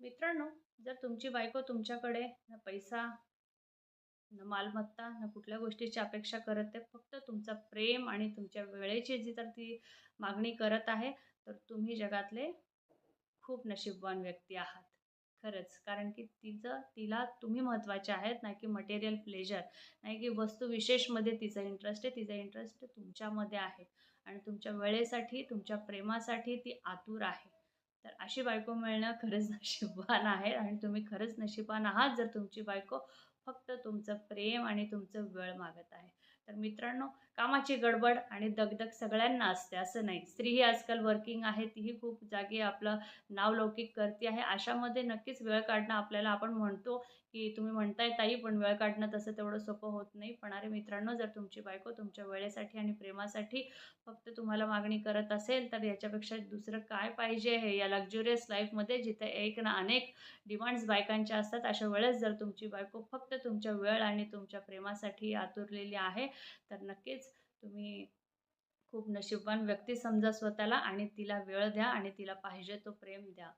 मित्रांनो, जर तुमची बायको तुमच्याकडे ना पैसा, ना मालमत्ता, ना कुठल्या गोष्टीची अपेक्षा करत आहे, फक्त तुमचा प्रेम आणि तुमच्या वेळेची जी तर ती मागणी करत आहे, तर तुम्ही जगातले खूप नशीबवान व्यक्ती आहात. खरंच. कारण की तिला तुम्ही महत्त्वाचे आहेत, नाही की मटेरियल प्लेजर, नाही की वस्तू विशेषमध्ये तिचा इंटरेस्ट आहे. तिचा इंटरेस्ट तुमच्यामध्ये आहे आणि तुमच्या वेळेसाठी, तुमच्या प्रेमासाठी ती आतुर आहे. तर अशी बायको मिळणं खरंच नशीबवान आहे आणि तुम्ही खरंच नशीबवान आहात, जर तुमची बायको फक्त तुमचं प्रेम आणि तुमचं वेळ मागत आहे. तर मित्रांनो, कामाची गडबड आणि दगदग सगळ्यांना असते, असं नाही. स्त्री ही आजकाल वर्किंग आहे, तीही खूप जागी आपलं नावलौकिक करते आहे. अशामध्ये नक्कीच वेळ काढणं आपल्याला आपण म्हणतो, की तुम्ही म्हणताय ताई, पण वेळ काढणं तसं तेवढं सोपं होत नाही. पण अरे मित्रांनो, जर तुमची बायको तुमच्या वेळेसाठी आणि प्रेमासाठी फक्त तुम्हाला मागणी करत असेल, तर याच्यापेक्षा दुसरं काय पाहिजे हे या लक्झरियस लाईफमध्ये जिथे एक ना अनेक डिमांड्स बायकांच्या असतात. अशा वेळेस जर तुमची बायको फक्त तुमच्या वेळ आणि तुमच्या प्रेमासाठी आतुरलेली आहे, तर नक्कीच तुम्ही खूप नशीबवान व्यक्ती समजा स्वतःला आणि तिला वेळ द्या आणि तिला पाहिजे तो प्रेम द्या.